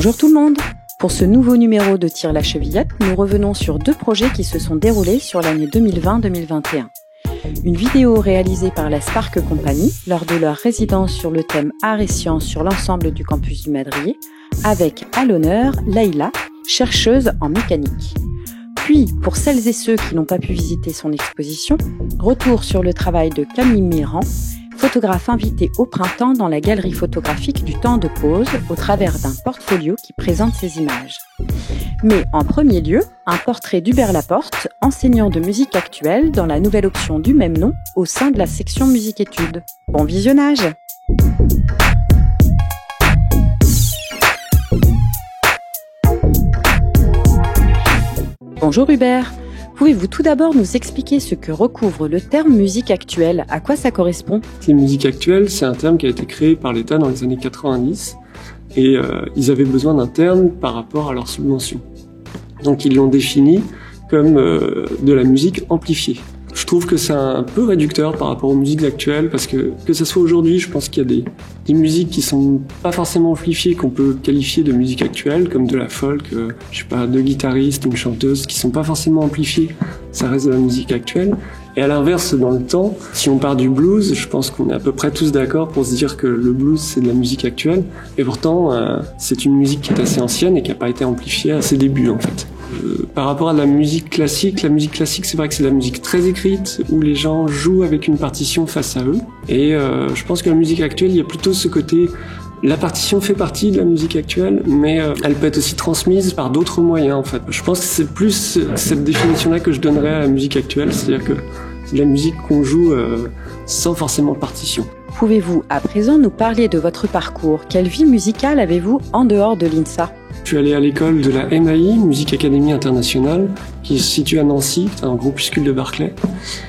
Bonjour tout le monde! Pour ce nouveau numéro de Tire la chevillette, nous revenons sur deux projets qui se sont déroulés sur l'année 2020-2021. Une vidéo réalisée par la Spark Company lors de leur résidence sur le thème Art et Sciences sur l'ensemble du campus du Madrier, avec à l'honneur Laïla, chercheuse en mécanique. Puis, pour celles et ceux qui n'ont pas pu visiter son exposition, retour sur le travail de Camille Mirand, photographe invité au printemps dans la galerie photographique du temps de pause au travers d'un portfolio qui présente ses images. Mais en premier lieu, un portrait d'Hubert Laporte, enseignant de musique actuelle dans la nouvelle option du même nom au sein de la section musique-études. Bon visionnage! Bonjour Hubert, pouvez-vous tout d'abord nous expliquer ce que recouvre le terme musique actuelle, à quoi ça correspond? La musique actuelle, c'est un terme qui a été créé par l'État dans les années 90 et ils avaient besoin d'un terme par rapport à leurs subventions. Donc ils l'ont défini comme de la musique amplifiée. Je trouve que c'est un peu réducteur par rapport aux musiques actuelles parce que ce soit aujourd'hui, je pense qu'il y a des musiques qui sont pas forcément amplifiées qu'on peut qualifier de musique actuelle, comme de la folk, je sais pas, deux guitaristes, une chanteuse qui sont pas forcément amplifiées, ça reste de la musique actuelle. Et à l'inverse, dans le temps, si on part du blues, je pense qu'on est à peu près tous d'accord pour se dire que le blues c'est de la musique actuelle. Et pourtant, c'est une musique qui est assez ancienne et qui n'a pas été amplifiée à ses débuts en fait. Par rapport à la musique classique c'est vrai que c'est de la musique très écrite où les gens jouent avec une partition face à eux. Et je pense que la musique actuelle, il y a plutôt ce côté, la partition fait partie de la musique actuelle, mais elle peut être aussi transmise par d'autres moyens en fait. Je pense que c'est plus cette définition-là que je donnerais à la musique actuelle, c'est-à-dire que c'est de la musique qu'on joue sans forcément partition. Pouvez-vous à présent nous parler de votre parcours? Quelle vie musicale avez-vous en dehors de l'INSA? Je suis allé à l'école de la MAI, Music Academy International, qui se situe à Nancy, c'est un groupuscule de Berkeley.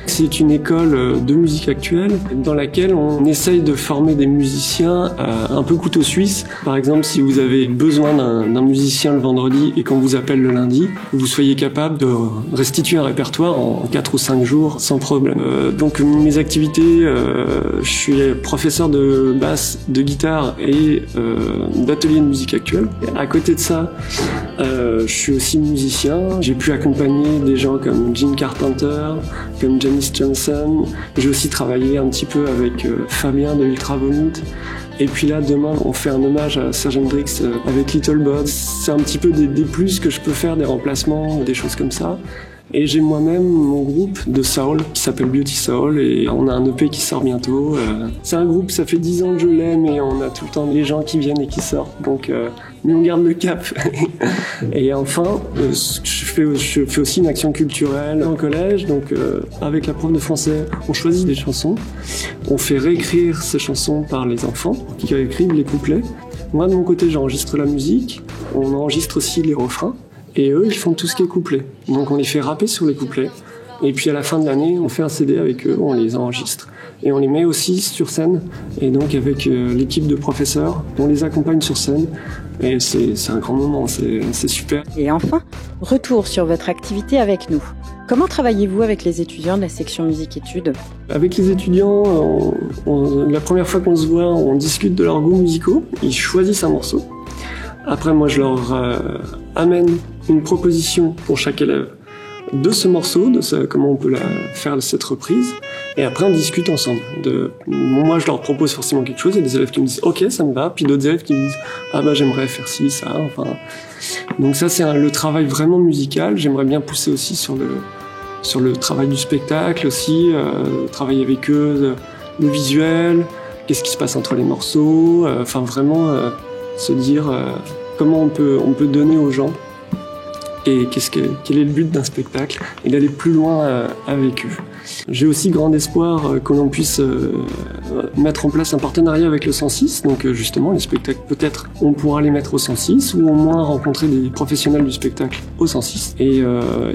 C'est une école de musique actuelle dans laquelle on essaye de former des musiciens un peu couteau suisse. Par exemple, si vous avez besoin d'un musicien le vendredi et qu'on vous appelle le lundi, vous soyez capable de restituer un répertoire en 4 ou 5 jours sans problème. Donc mes activités, je suis professeur de basse, de guitare et d'atelier de musique actuelle. À côté de ça, je suis aussi musicien. J'ai pu accompagner des gens comme Gene Carpenter, comme Janis Johnson. J'ai aussi travaillé un petit peu avec Fabien de Ultra Vomit. Et puis là, demain, on fait un hommage à Serge Hendrix avec Little Bird. C'est un petit peu des plus que je peux faire, des remplacements, des choses comme ça. Et j'ai moi-même mon groupe de soul qui s'appelle Beauty Soul et on a un EP qui sort bientôt. C'est un groupe, ça fait 10 ans que je l'aime et on a tout le temps des gens qui viennent et qui sortent. Donc, mais on garde le cap. Et enfin, je fais aussi une action culturelle en collège. Donc, avec la prof de français, on choisit des chansons. On fait réécrire ces chansons par les enfants qui écrivent les couplets. Moi, de mon côté, j'enregistre la musique. On enregistre aussi les refrains. Et eux, ils font tout ce qui est couplé. Donc on les fait rapper sur les couplets. Et puis à la fin de l'année, on fait un CD avec eux, on les enregistre. Et on les met aussi sur scène. Et donc avec l'équipe de professeurs, on les accompagne sur scène. Et c'est un grand moment, c'est super. Et enfin, retour sur votre activité avec nous. Comment travaillez-vous avec les étudiants de la section musique-études? Avec les étudiants, la première fois qu'on se voit, on discute de leurs goûts musicaux. Ils choisissent un morceau. Après, moi, je leur amène une proposition pour chaque élève de ce morceau, comment on peut faire cette reprise. Et après, on discute ensemble. Moi, je leur propose forcément quelque chose. Il y a des élèves qui me disent « Ok, ça me va ». Puis d'autres élèves qui me disent « Ah bah j'aimerais faire ci, ça ». Enfin, donc ça, c'est le travail vraiment musical. J'aimerais bien pousser aussi sur le travail du spectacle aussi, travailler avec eux, le visuel, qu'est-ce qui se passe entre les morceaux. Enfin, vraiment se dire comment on peut donner aux gens et quel est le but d'un spectacle et d'aller plus loin avec eux. J'ai aussi grand espoir que l'on puisse mettre en place un partenariat avec le 106, donc justement les spectacles peut-être on pourra les mettre au 106 ou au moins rencontrer des professionnels du spectacle au 106. Et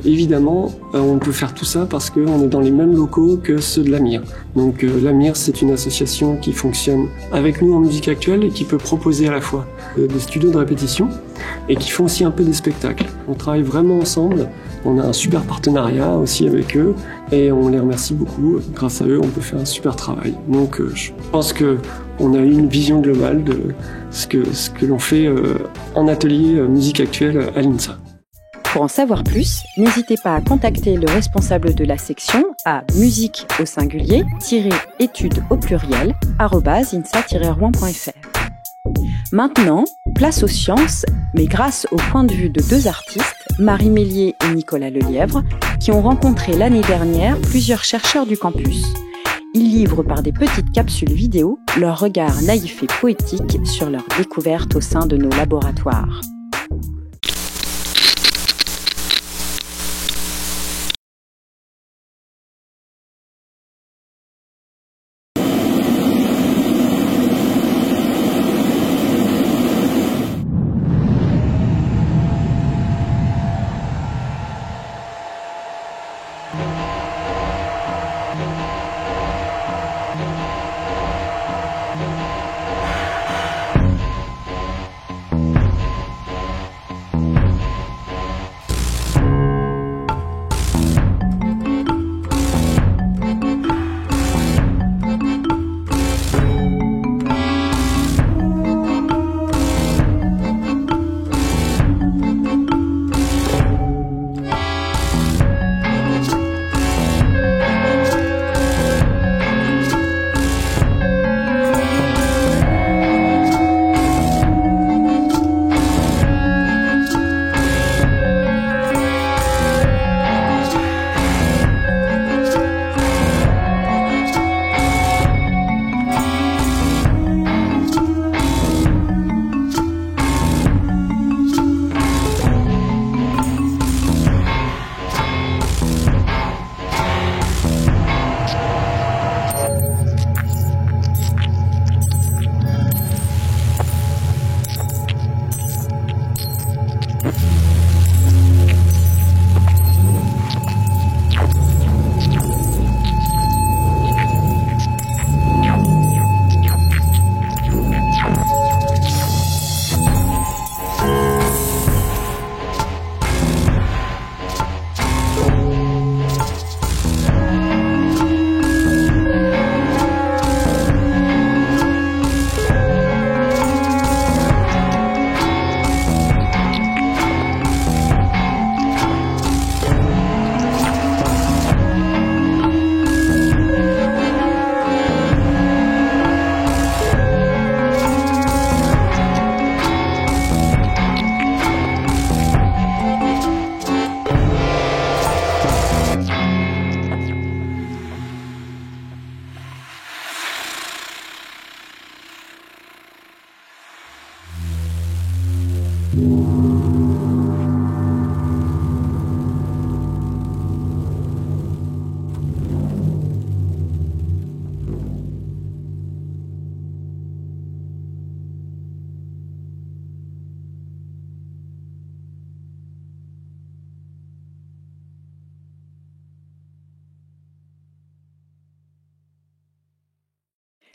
évidemment on peut faire tout ça parce qu'on est dans les mêmes locaux que ceux de l'AMIR. Donc l'AMIR c'est une association qui fonctionne avec nous en musique actuelle et qui peut proposer à la fois des studios de répétition et qui font aussi un peu des spectacles. On travaille vraiment ensemble, on a un super partenariat aussi avec eux et on les remercie beaucoup. Grâce à eux, on peut faire un super travail. Donc Donc je pense que on a une vision globale de ce que l'on fait en atelier musique actuelle à l'INSA. Pour en savoir plus, n'hésitez pas à contacter le responsable de la section à musique au singulier -études au pluriel @insa-rouen.fr. Maintenant, place aux sciences, mais grâce au point de vue de deux artistes, Marie Mélier et Nicolas Lelièvre, qui ont rencontré l'année dernière plusieurs chercheurs du campus. Ils livrent par des petites capsules vidéo leur regard naïf et poétique sur leurs découvertes au sein de nos laboratoires.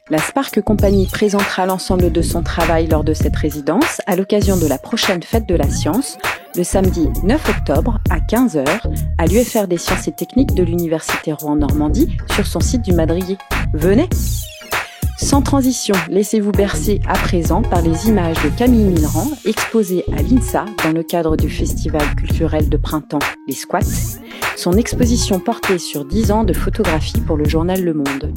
La Spark Company présentera l'ensemble de son travail lors de cette résidence à l'occasion de la prochaine fête de la science, le samedi 9 octobre à 15h à l'UFR des sciences et techniques de l'Université Rouen-Normandie sur son site du Madrier. Venez! Sans transition, laissez-vous bercer à présent par les images de Camille Millerand exposées à l'INSA dans le cadre du festival culturel de printemps Les Squats, son exposition portée sur 10 ans de photographie pour le journal Le Monde.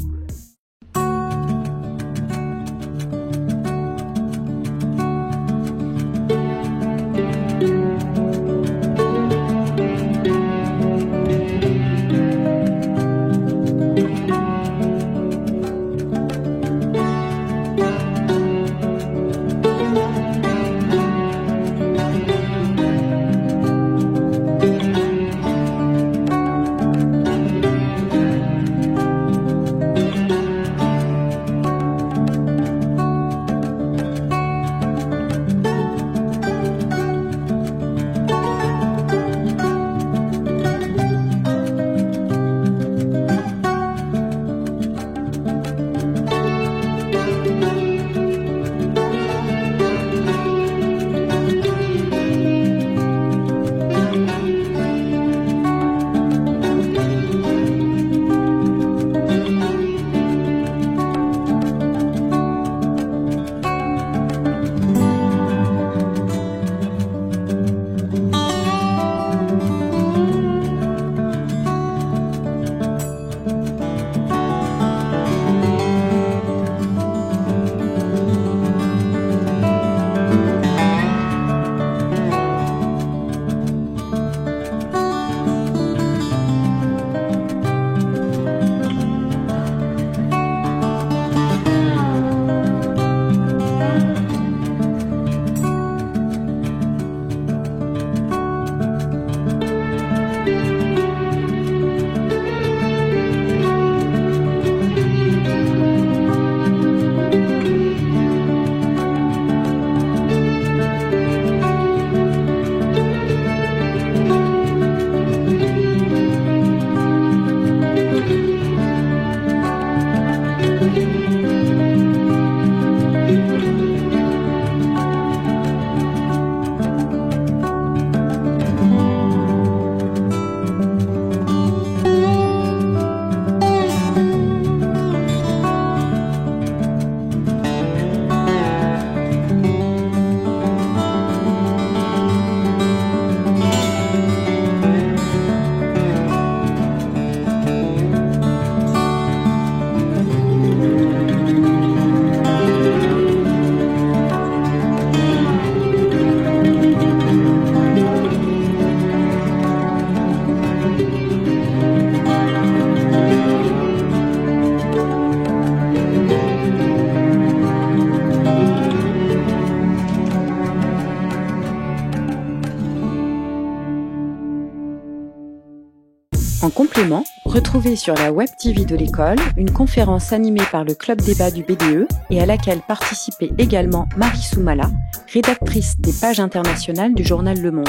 En complément, retrouvez sur la Web TV de l'école une conférence animée par le Club Débat du BDE et à laquelle participait également Marie Soumala, rédactrice des pages internationales du journal Le Monde.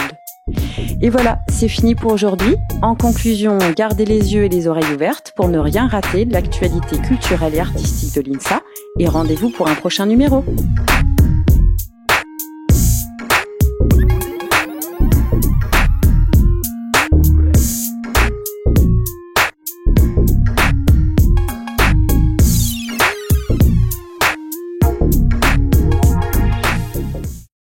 Et voilà, c'est fini pour aujourd'hui. En conclusion, gardez les yeux et les oreilles ouvertes pour ne rien rater de l'actualité culturelle et artistique de l'INSA et rendez-vous pour un prochain numéro.